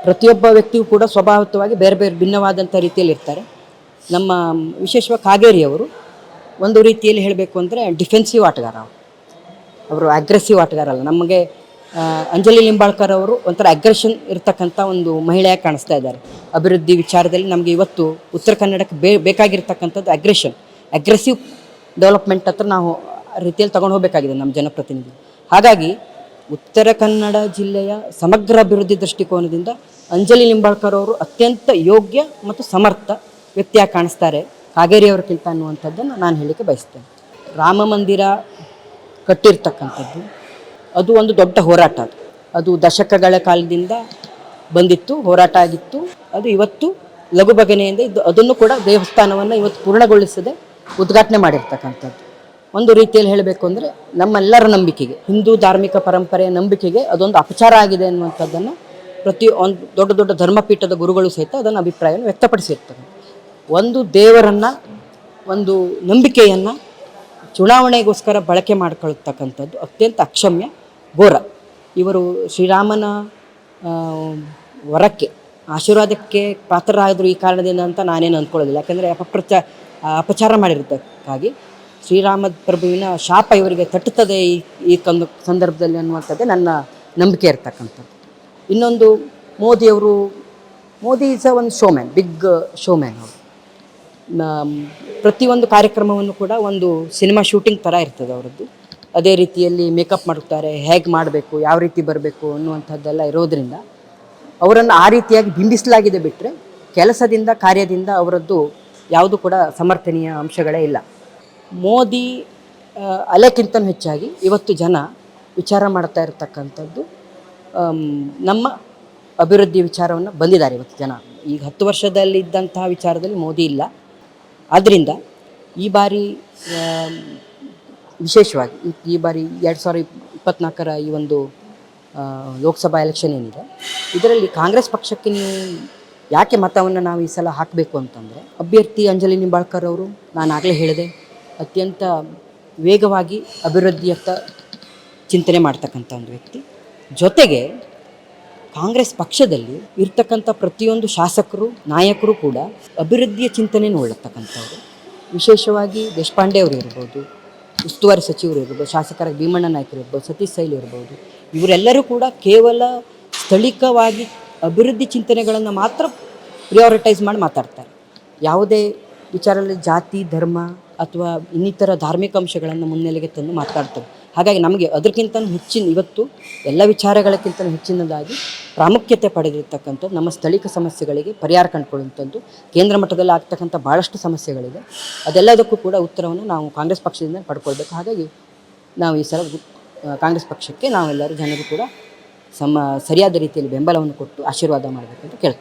ಪ್ರತಿಯೊಬ್ಬ ವ್ಯಕ್ತಿಯೂ ಕೂಡ ಸ್ವಭಾವತವಾಗಿ ಬೇರೆ ಬೇರೆ ಭಿನ್ನವಾದಂಥ ರೀತಿಯಲ್ಲಿ ಇರ್ತಾರೆ. ನಮ್ಮ ವಿಶೇಷವಾಗಿ ಕಾಗೇರಿಯವರು ಒಂದು ರೀತಿಯಲ್ಲಿ ಹೇಳಬೇಕು ಅಂದರೆ ಡಿಫೆನ್ಸಿವ್ ಆಟಗಾರ. ಅವರು ಅಗ್ರೆಸಿವ್ ಆಟಗಾರ ಅಲ್ಲ. ನಮಗೆ ಅಂಜಲಿ ನಿಂಬಾಳ್ಕರ್ ಅವರು ಒಂಥರ ಅಗ್ರೆಷನ್ ಇರತಕ್ಕಂಥ ಒಂದು ಮಹಿಳೆಯಾಗಿ ಕಾಣಿಸ್ತಾ ಇದ್ದಾರೆ. ಅಭಿವೃದ್ಧಿ ವಿಚಾರದಲ್ಲಿ ನಮಗೆ ಇವತ್ತು ಉತ್ತರ ಕನ್ನಡಕ್ಕೆ ಬೇಕಾಗಿರ್ತಕ್ಕಂಥದ್ದು ಅಗ್ರೆಸಿವ್ ಡೆವಲಪ್ಮೆಂಟ್ ಹತ್ರ ನಾವು ರೀತಿಯಲ್ಲಿ ತಗೊಂಡು ಹೋಗಬೇಕಾಗಿದೆ ನಮ್ಮ ಜನಪ್ರತಿನಿಧಿ. ಹಾಗಾಗಿ ಉತ್ತರ ಕನ್ನಡ ಜಿಲ್ಲೆಯ ಸಮಗ್ರ ಅಭಿವೃದ್ಧಿ ದೃಷ್ಟಿಕೋನದಿಂದ ಅಂಜಲಿ ನಿಂಬಾಳ್ಕರ್ ಅವರು ಅತ್ಯಂತ ಯೋಗ್ಯ ಮತ್ತು ಸಮರ್ಥ ವ್ಯಕ್ತಿಯಾಗಿ ಕಾಣಿಸ್ತಾರೆ ಕಾಗೇರಿಯವರಿಗಿಂತ ಅನ್ನುವಂಥದ್ದನ್ನು ನಾನು ಹೇಳಲಿಕ್ಕೆ ಬಯಸ್ತೇನೆ. ರಾಮ ಮಂದಿರ ಕಟ್ಟಿರ್ತಕ್ಕಂಥದ್ದು ಅದು ಒಂದು ದೊಡ್ಡ ಹೋರಾಟ. ಅದು ದಶಕಗಳ ಕಾಲದಿಂದ ಬಂದಿತ್ತು, ಹೋರಾಟ ಆಗಿತ್ತು. ಅದು ಇವತ್ತು ಲಘು ಬಗೆನೆಯಿಂದ ಅದನ್ನು ಕೂಡ ದೇವಸ್ಥಾನವನ್ನು ಇವತ್ತು ಪೂರ್ಣಗೊಳಿಸದೆ ಉದ್ಘಾಟನೆ ಮಾಡಿರ್ತಕ್ಕಂಥದ್ದು. ಒಂದು ರೀತಿಯಲ್ಲಿ ಹೇಳಬೇಕು ಅಂದರೆ ನಮ್ಮೆಲ್ಲರ ನಂಬಿಕೆಗೆ, ಹಿಂದೂ ಧಾರ್ಮಿಕ ಪರಂಪರೆಯ ನಂಬಿಕೆಗೆ ಅದೊಂದು ಅಪಚಾರ ಆಗಿದೆ ಅನ್ನುವಂಥದ್ದನ್ನು ಒಂದು ದೊಡ್ಡ ದೊಡ್ಡ ಧರ್ಮಪೀಠದ ಗುರುಗಳು ಸಹಿತ ಅದನ್ನು ಅಭಿಪ್ರಾಯವನ್ನು ವ್ಯಕ್ತಪಡಿಸಿರ್ತಾರೆ. ಒಂದು ದೇವರನ್ನು, ಒಂದು ನಂಬಿಕೆಯನ್ನು ಚುನಾವಣೆಗೋಸ್ಕರ ಬಳಕೆ ಮಾಡಿಕೊಳ್ತಕ್ಕಂಥದ್ದು ಅತ್ಯಂತ ಅಕ್ಷಮ್ಯ, ಘೋರ. ಇವರು ಶ್ರೀರಾಮನ ವರಕ್ಕೆ, ಆಶೀರ್ವಾದಕ್ಕೆ ಪಾತ್ರರಾದರು ಈ ಕಾರಣದಿಂದ ಅಂತ ನಾನೇನು ಅಂದ್ಕೊಳ್ಳೋದಿಲ್ಲ. ಯಾಕೆಂದರೆ ಅಪಚಾರ ಮಾಡಿರೋದಕ್ಕಾಗಿ ಶ್ರೀರಾಮ ಪ್ರಭುವಿನ ಶಾಪ ಇವರಿಗೆ ತಟ್ಟುತ್ತದೆ ಈ ಸಂದರ್ಭದಲ್ಲಿ ಅನ್ನುವಂಥದ್ದೇ ನನ್ನ ನಂಬಿಕೆ ಇರ್ತಕ್ಕಂಥದ್ದು. ಇನ್ನೊಂದು ಮೋದಿ ಈಸ್ ಒಂದು ಶೋಮ್ಯಾನ್, ಬಿಗ್ ಶೋಮ್ಯಾನ್. ಅವರು ಪ್ರತಿಯೊಂದು ಕಾರ್ಯಕ್ರಮವನ್ನು ಕೂಡ ಒಂದು ಸಿನಿಮಾ ಶೂಟಿಂಗ್ ಥರ ಇರ್ತದೆ ಅವರದ್ದು. ಅದೇ ರೀತಿಯಲ್ಲಿ ಮೇಕಪ್ ಮಾಡುತ್ತಾರೆ, ಹೇಗೆ ಮಾಡಬೇಕು, ಯಾವ ರೀತಿ ಬರಬೇಕು ಅನ್ನುವಂಥದ್ದೆಲ್ಲ ಇರೋದರಿಂದ ಅವರನ್ನು ಆ ರೀತಿಯಾಗಿ ಬಿಂಬಿಸಲಾಗಿದೆ. ಬಿಟ್ಟರೆ ಕೆಲಸದಿಂದ, ಕಾರ್ಯದಿಂದ ಅವರದ್ದು ಯಾವುದು ಕೂಡ ಸಮರ್ಥನೀಯ ಅಂಶಗಳೇ ಇಲ್ಲ. ಮೋದಿ ಅಲೆಕ್ಕಿಂತ ಹೆಚ್ಚಾಗಿ ಇವತ್ತು ಜನ ವಿಚಾರ ಮಾಡ್ತಾ ಇರತಕ್ಕಂಥದ್ದು ನಮ್ಮ ಅಭಿವೃದ್ಧಿ ವಿಚಾರವನ್ನು ಬಂದಿದ್ದಾರೆ. ಇವತ್ತು ಜನ ಈಗ 10 ವರ್ಷದಲ್ಲಿದ್ದಂತಹ ವಿಚಾರದಲ್ಲಿ ಮೋದಿ ಇಲ್ಲ. ಆದ್ದರಿಂದ ಈ ಬಾರಿ ವಿಶೇಷವಾಗಿ ಈ ಬಾರಿ 2024ರ ಈ ಒಂದು ಲೋಕಸಭಾ ಎಲೆಕ್ಷನ್ ಏನಿದೆ, ಇದರಲ್ಲಿ ಕಾಂಗ್ರೆಸ್ ಪಕ್ಷಕ್ಕೆ ನೀವು ಯಾಕೆ ಮತವನ್ನು ನಾವು ಈ ಸಲ ಹಾಕಬೇಕು ಅಂತಂದರೆ, ಅಭ್ಯರ್ಥಿ ಅಂಜಲಿ ನಿಂಬಾಳ್ಕರ್ ಅವರು ನಾನು ಆಗಲೇ ಹೇಳಿದೆ, ಅತ್ಯಂತ ವೇಗವಾಗಿ ಅಭಿವೃದ್ಧಿಯತ್ತ ಚಿಂತನೆ ಮಾಡ್ತಕ್ಕಂಥ ಒಂದು ವ್ಯಕ್ತಿ. ಜೊತೆಗೆ ಕಾಂಗ್ರೆಸ್ ಪಕ್ಷದಲ್ಲಿ ಇರ್ತಕ್ಕಂಥ ಪ್ರತಿಯೊಂದು ಶಾಸಕರು, ನಾಯಕರು ಕೂಡ ಅಭಿವೃದ್ಧಿಯ ಚಿಂತನೆಯನ್ನು ಒಳ್ಳೆತಕ್ಕಂಥವ್ರು. ವಿಶೇಷವಾಗಿ ದೇಶಪಾಂಡೆ ಅವರು ಇರ್ಬೋದು, ಉಸ್ತುವಾರಿ ಸಚಿವರು ಇರ್ಬೋದು, ಶಾಸಕರ ಭೀಮಣ್ಣ ನಾಯ್ಕರು ಇರ್ಬೋದು, ಸತೀಶ್ ಸೈಲ್ ಇರ್ಬೋದು, ಇವರೆಲ್ಲರೂ ಕೂಡ ಕೇವಲ ಸ್ಥಳೀಯವಾಗಿ ಅಭಿವೃದ್ಧಿ ಚಿಂತನೆಗಳನ್ನು ಮಾತ್ರ ಪ್ರಿಯಾರಿಟೈಸ್ ಮಾಡಿ ಮಾತಾಡ್ತಾರೆ. ಯಾವುದೇ ವಿಚಾರದಲ್ಲಿ ಜಾತಿ, ಧರ್ಮ ಅಥವಾ ಇನ್ನಿತರ ಧಾರ್ಮಿಕ ಅಂಶಗಳನ್ನು ಮುನ್ನೆಲೆಗೆ ತಂದು ಮಾತಾಡ್ತಾರೆ. ಹಾಗಾಗಿ ನಮಗೆ ಅದಕ್ಕಿಂತ ಇವತ್ತು ಎಲ್ಲ ವಿಚಾರಗಳಕ್ಕಿಂತ ಹೆಚ್ಚಿನದಾಗಿ ಪ್ರಾಮುಖ್ಯತೆ ಪಡೆದಿರ್ತಕ್ಕಂಥದ್ದು ನಮ್ಮ ಸ್ಥಳೀಯ ಸಮಸ್ಯೆಗಳಿಗೆ ಪರಿಹಾರ ಕಂಡುಕೊಳ್ಳುವಂಥದ್ದು. ಕೇಂದ್ರ ಮಟ್ಟದಲ್ಲಿ ಆಗ್ತಕ್ಕಂಥ ಭಾಳಷ್ಟು ಸಮಸ್ಯೆಗಳಿದೆ. ಅದೆಲ್ಲದಕ್ಕೂ ಕೂಡ ಉತ್ತರವನ್ನು ನಾವು ಕಾಂಗ್ರೆಸ್ ಪಕ್ಷದಿಂದ ಪಡ್ಕೊಳ್ಬೇಕು. ಹಾಗಾಗಿ ನಾವು ಈ ಸಲ ಕಾಂಗ್ರೆಸ್ ಪಕ್ಷಕ್ಕೆ ನಾವೆಲ್ಲರೂ ಜನರು ಕೂಡ ಸರಿಯಾದ ರೀತಿಯಲ್ಲಿ ಬೆಂಬಲವನ್ನು ಕೊಟ್ಟು ಆಶೀರ್ವಾದ ಮಾಡಬೇಕಂತ ಕೇಳ್ತೀವಿ.